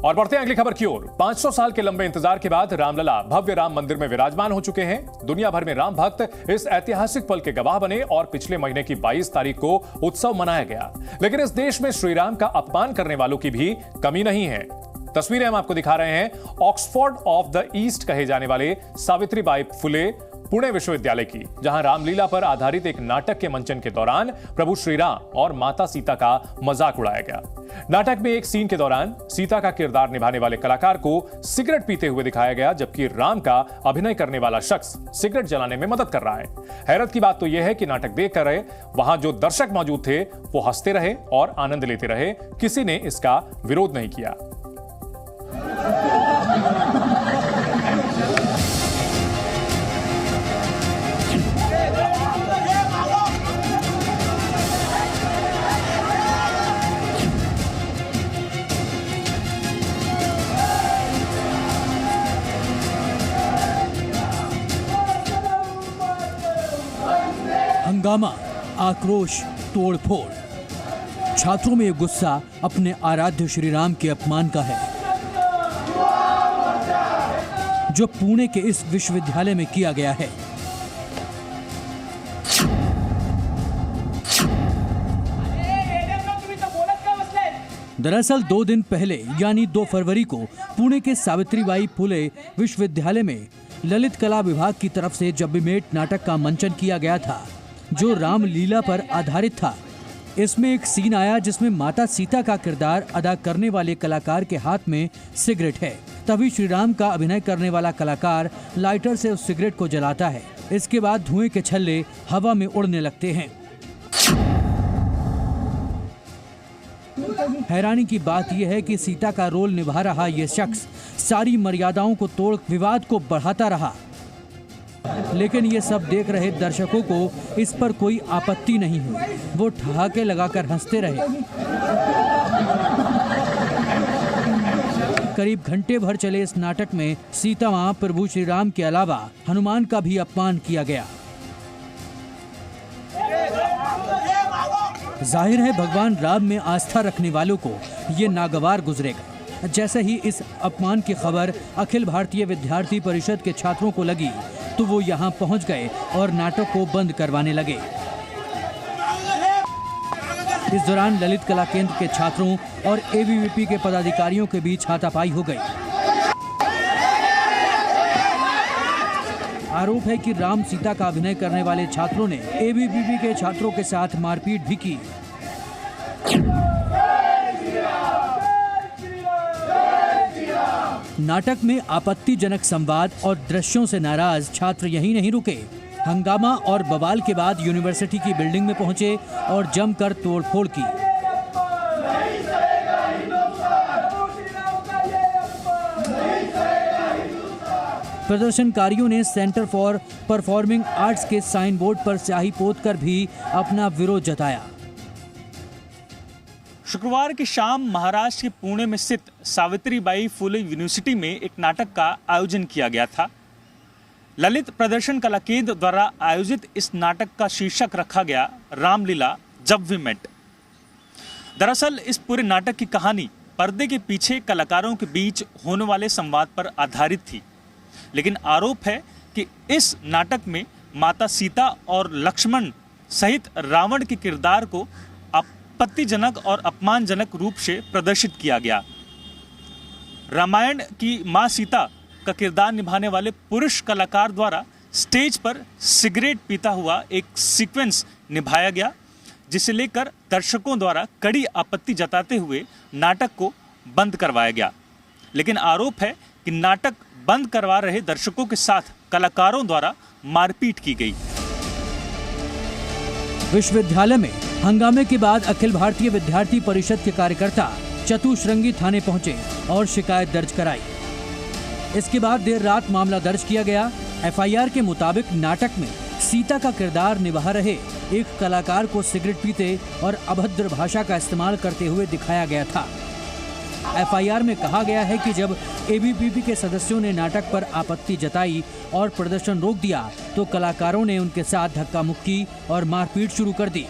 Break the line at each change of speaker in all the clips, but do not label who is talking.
और बढ़ते हैं अगली खबर की ओर। 500 साल के लंबे इंतजार के बाद रामलला भव्य राम मंदिर में विराजमान हो चुके हैं। दुनिया भर में राम भक्त इस ऐतिहासिक पल के गवाह बने और पिछले महीने की 22 तारीख को उत्सव मनाया गया। लेकिन इस देश में श्री राम का अपमान करने वालों की भी कमी नहीं है। तस्वीरें हम आपको दिखा रहे हैं ऑक्सफोर्ड ऑफ द ईस्ट कहे जाने वाले सावित्रीबाई फुले पुणे विश्वविद्यालय की, जहां रामलीला पर आधारित एक नाटक के मंचन के दौरान प्रभु श्री राम और माता सीता का मजाक उड़ाया गया। नाटक में एक सीन के दौरान सीता का किरदार निभाने वाले कलाकार को सिगरेट पीते हुए दिखाया गया, जबकि राम का अभिनय करने वाला शख्स सिगरेट जलाने में मदद कर रहा है। हैरत की बात तो यह है कि नाटक देखकर रहे वहां जो दर्शक मौजूद थे वो हंसते रहे और आनंद लेते रहे। किसी ने इसका विरोध नहीं किया।
हंगामा, आक्रोश, तोड़फोड़। छात्रों में ये गुस्सा अपने आराध्य श्री राम के अपमान का है, जो पुणे के इस विश्वविद्यालय में किया गया है। दरअसल 2 दिन पहले यानी 2 फरवरी को पुणे के सावित्रीबाई फुले विश्वविद्यालय में ललित कला विभाग की तरफ से जब्बीमेट नाटक का मंचन किया गया था, जो रामलीला पर आधारित था। इसमें एक सीन आया जिसमें माता सीता का किरदार अदा करने वाले कलाकार के हाथ में सिगरेट है। तभी श्री राम का अभिनय करने वाला कलाकार लाइटर से उस सिगरेट को जलाता है। इसके बाद धुएं के छल्ले हवा में उड़ने लगते हैं। हैरानी की बात यह है कि सीता का रोल निभा रहा यह शख्स सारी मर्यादाओं को तोड़ विवाद को बढ़ाता रहा, लेकिन ये सब देख रहे दर्शकों को इस पर कोई आपत्ति नहीं हुई। वो ठहाके लगाकर हंसते रहे। करीब घंटे भर चले इस नाटक में सीता मां, प्रभु श्री राम के अलावा हनुमान का भी अपमान किया गया। जाहिर है भगवान राम में आस्था रखने वालों को ये नागवार गुजरेगा। जैसे ही इस अपमान की खबर अखिल भारतीय विद्यार्थी परिषद के छात्रों को लगी तो वो यहाँ पहुँच गए और नाटक को बंद करवाने लगे। इस दौरान ललित कला केंद्र के छात्रों और एबीवीपी के पदाधिकारियों के बीच हाथापाई हो गई। आरोप है कि राम सीता का अभिनय करने वाले छात्रों ने एबीवीपी के छात्रों के साथ मारपीट भी की। नाटक में आपत्तिजनक संवाद और दृश्यों से नाराज छात्र यहीं नहीं रुके। हंगामा और बवाल के बाद यूनिवर्सिटी की बिल्डिंग में पहुंचे और जमकर तोड़फोड़ की। प्रदर्शनकारियों ने सेंटर फॉर परफॉर्मिंग आर्ट्स के साइन बोर्ड पर स्याही पोतकर भी अपना विरोध जताया।
शुक्रवार की शाम महाराष्ट्र के पुणे में स्थित सावित्रीबाई फुले यूनिवर्सिटी में एक नाटक का आयोजन किया गया था। ललित प्रदर्शन कला केंद्र द्वारा आयोजित इस नाटक का शीर्षक रखा गया रामलीला जब वी मेट। दरअसल इस पूरे नाटक की कहानी पर्दे के पीछे कलाकारों के बीच होने वाले संवाद पर आधारित थी, लेकिन आरोप है कि इस नाटक में माता सीता और लक्ष्मण सहित रावण के किरदार को आपत्तिजनक और अपमानजनक रूप से प्रदर्शित किया गया। रामायण की मां सीता का किरदार निभाने वाले पुरुष कलाकार द्वारा स्टेज पर सिगरेट पीता हुआ एक सीक्वेंस निभाया गया, जिसे लेकर दर्शकों द्वारा कड़ी आपत्ति जताते हुए नाटक को बंद करवाया गया। लेकिन आरोप है कि नाटक बंद करवा रहे दर्शकों के साथ कलाकारों द्वारा मारपीट की गई।
विश्वविद्यालय में हंगामे के बाद अखिल भारतीय विद्यार्थी परिषद के कार्यकर्ता चतुश्रृंगी थाने पहुंचे और शिकायत दर्ज कराई। इसके बाद देर रात मामला दर्ज किया गया। एफआईआर के मुताबिक नाटक में सीता का किरदार निभा रहे एक कलाकार को सिगरेट पीते और अभद्र भाषा का इस्तेमाल करते हुए दिखाया गया था। एफआईआर में कहा गया है कि जब एबीवीपी के सदस्यों ने नाटक पर आपत्ति जताई और प्रदर्शन रोक दिया तो कलाकारों ने उनके साथ धक्का मुक्की और मारपीट शुरू कर दी।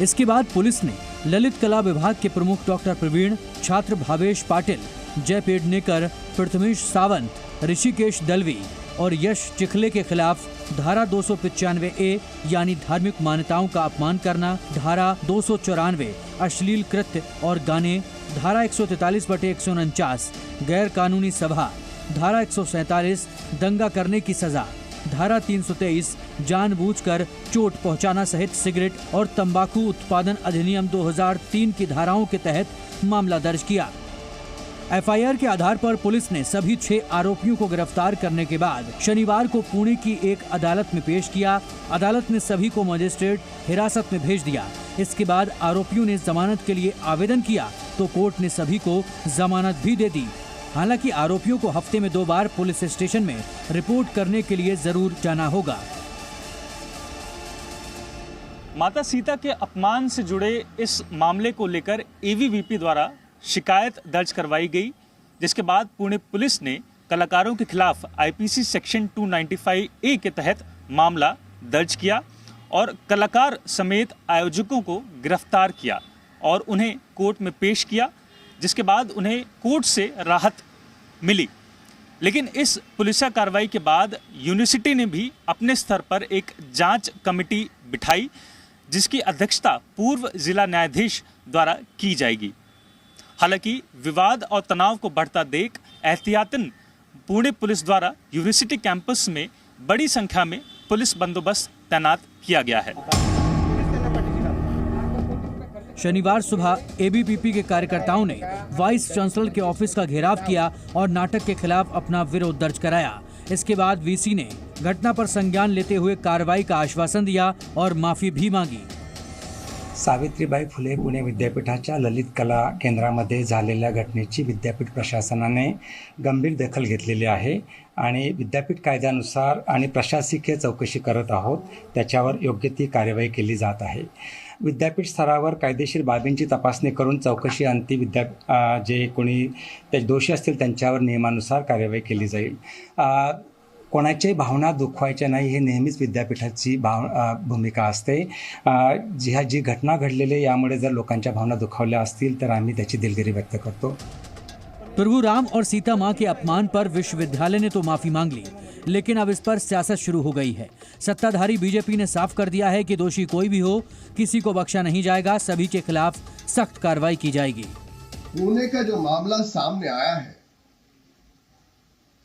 इसके बाद पुलिस ने ललित कला विभाग के प्रमुख डॉक्टर प्रवीण, छात्र भावेश पाटिल, जय पेडनेकर, प्रथमेश सावंत, ऋषिकेश दलवी और यश चिखले के खिलाफ धारा 295A यानी धार्मिक मान्यताओं का अपमान करना, धारा 294 अश्लील कृत्य और गाने, धारा 143/149 गैर कानूनी सभा, धारा 147 दंगा करने की सजा, धारा 323 जानबूझकर चोट पहुंचाना सहित सिगरेट और तंबाकू उत्पादन अधिनियम 2003 की धाराओं के तहत मामला दर्ज किया। एफआईआर के आधार पर पुलिस ने सभी 6 आरोपियों को गिरफ्तार करने के बाद शनिवार को पुणे की एक अदालत में पेश किया। अदालत ने सभी को मजिस्ट्रेट हिरासत में भेज दिया। इसके बाद आरोपियों ने जमानत के लिए आवेदन किया तो कोर्ट ने सभी को जमानत भी दे दी। हालांकि आरोपियों को हफ्ते में 2 बार पुलिस स्टेशन में रिपोर्ट करने के लिए जरूर जाना होगा।
माता सीता के अपमान से जुड़े इस मामले को लेकर एबीवीपी द्वारा शिकायत दर्ज करवाई गई, जिसके बाद पुणे पुलिस ने कलाकारों के खिलाफ आईपीसी सेक्शन 295A के तहत मामला दर्ज किया और कलाकार समेत आयोजकों को गिरफ्तार किया और उन्हें कोर्ट में पेश किया, जिसके बाद उन्हें कोर्ट से राहत मिली। लेकिन इस पुलिसिया कार्रवाई के बाद यूनिवर्सिटी ने भी अपने स्तर पर एक जांच कमेटी बिठाई, जिसकी अध्यक्षता पूर्व जिला न्यायाधीश द्वारा की जाएगी। हालांकि विवाद और तनाव को बढ़ता देख एहतियातन पुणे पुलिस द्वारा यूनिवर्सिटी कैंपस में बड़ी संख्या में पुलिस बंदोबस्त तैनात किया गया है।
शनिवार सुबह एबीवीपी के कार्यकर्ताओं ने वाइस चांसलर के ऑफिस का घेराव किया और नाटक के खिलाफ अपना विरोध दर्ज कराया। इसके बाद वीसी ने घटना पर संज्ञान लेते हुए कार्रवाई का आश्वासन दिया और माफी भी मांगी।
सावित्रीबाई फुले पुणे विद्यापीठाच्या ललित कला केंद्रामध्ये झालेल्या घटनेची विद्यापीठ प्रशासनाने गंभीर दखल घेतलेली आहे आणि विद्यापीठ कायद्यानुसार आणि प्रशासकीय चौकशी करत आहोत। त्याच्यावर योग्य ती कार्यवाही केली जात आहे। विद्यापीठ स्तरावर कायदेशीर बाबींची तपासणी करून चौकशी अंती जे कोणी दोषी असतील त्यांच्यावर नियमानुसार कार्यवाही केली जाईल। कोणाच्याही भावना दुखवायच्या नाही, हे नेहमीच विद्यापीठाची भूमिका असते। जी घटना घडलेली यामुळे जर लोकांच्या भावना दुखावल्या असतील तर आम्ही त्याची दिलगिरी व्यक्त करतो।
प्रभु राम और सीता मां के अपमान पर विश्वविद्यालय ने तो माफी मांग ली, लेकिन अब इस पर सियासत शुरू हो गई है। सत्ताधारी बीजेपी ने साफ कर दिया है कि दोषी कोई भी हो, किसी को बख्शा नहीं जाएगा, सभी के खिलाफ सख्त कार्रवाई की जाएगी।
पुणे का जो मामला सामने आया है,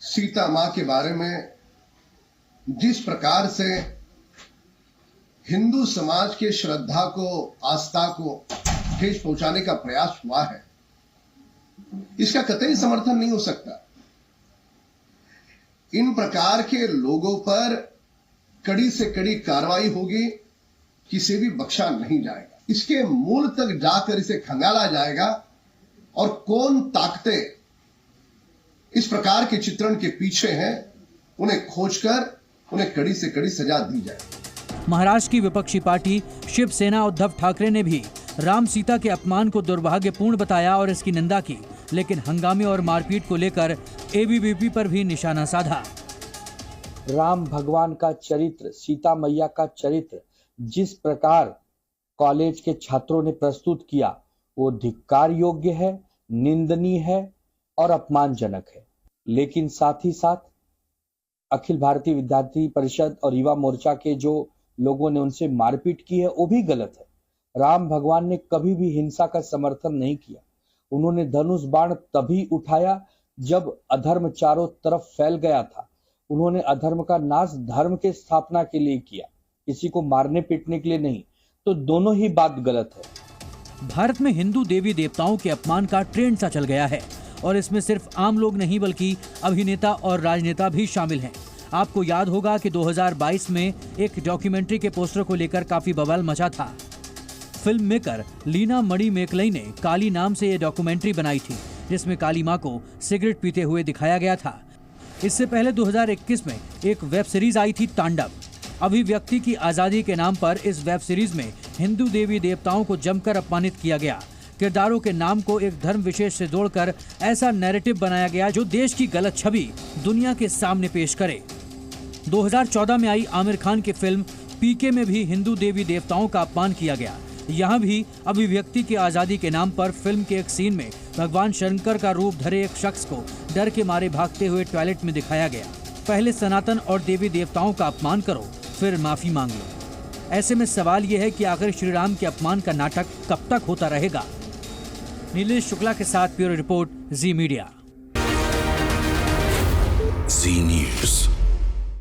सीता मां के बारे में जिस प्रकार से हिंदू समाज के श्रद्धा को, आस्था को ठेस पहुंचाने का प्रयास हुआ है, इसका कतई समर्थन नहीं हो सकता। इन प्रकार के लोगों पर कड़ी से कड़ी कार्रवाई होगी, किसी भी बख्शा नहीं जाएगा। इसके मूल तक जाकर इसे खंगाला जाएगा और कौन ताकतें इस प्रकार के चित्रण के पीछे हैं, उन्हें खोजकर उन्हें कड़ी से कड़ी सजा दी जाए।
महाराष्ट्र की विपक्षी पार्टी शिवसेना उद्धव ठाकरे ने भी राम सीता के अपमान को दुर्भाग्यपूर्ण बताया और इसकी निंदा की, लेकिन हंगामे और मारपीट को लेकर एबीवीपी पर भी निशाना साधा।
राम भगवान का चरित्र, सीता मैया का चरित्र जिस प्रकार कॉलेज के छात्रों ने प्रस्तुत किया, वो धिक्कार योग्य है, निंदनीय है और अपमानजनक है। लेकिन साथ ही साथ अखिल भारतीय विद्यार्थी परिषद और युवा मोर्चा के जो लोगों ने उनसे मारपीट की है, वो भी गलत है। राम भगवान ने कभी भी हिंसा का समर्थन नहीं किया। उन्होंने धनुष बाण तभी उठाया जब अधर्म चारों तरफ फैल गया था। उन्होंने अधर्म का नाश धर्म के स्थापना के लिए किया, किसी को मारने पीटने के लिए नहीं। तो दोनों ही बात गलत है।
भारत में हिंदू देवी देवताओं के अपमान का ट्रेंड सा चल गया है और इसमें सिर्फ आम लोग नहीं बल्कि अभिनेता और राजनेता भी शामिल हैं। आपको याद होगा कि 2022 में एक डॉक्यूमेंट्री के पोस्टर को लेकर काफी बवाल मचा था। फिल्म मेकर लीना मणि मेकलई ने काली नाम से ये डॉक्यूमेंट्री बनाई थी, जिसमें काली मां को सिगरेट पीते हुए दिखाया गया था। इससे पहले 2021 में एक वेब सीरीज आई थी तांडव। अभिव्यक्ति की आजादी के नाम पर इस वेब सीरीज में हिंदू देवी देवताओं को जमकर अपमानित किया गया। किरदारों के नाम को एक धर्म विशेष से जोड़कर ऐसा नैरेटिव बनाया गया जो देश की गलत छवि दुनिया के सामने पेश करे। 2014 में आई आमिर खान की फिल्म पीके में भी हिंदू देवी देवताओं का अपमान किया गया। यहाँ भी अभिव्यक्ति की आजादी के नाम पर फिल्म के एक सीन में भगवान शंकर का रूप धरे एक शख्स को डर के मारे भागते हुए टॉयलेट में दिखाया गया। पहले सनातन और देवी देवताओं का अपमान करो, फिर माफी मांग लो। ऐसे में सवाल यह है कि आखिर श्री राम के अपमान का नाटक कब तक होता रहेगा। नीलेश शुक्ला के साथ ब्यूरो रिपोर्ट, जी मीडिया।
जी न्यूज़।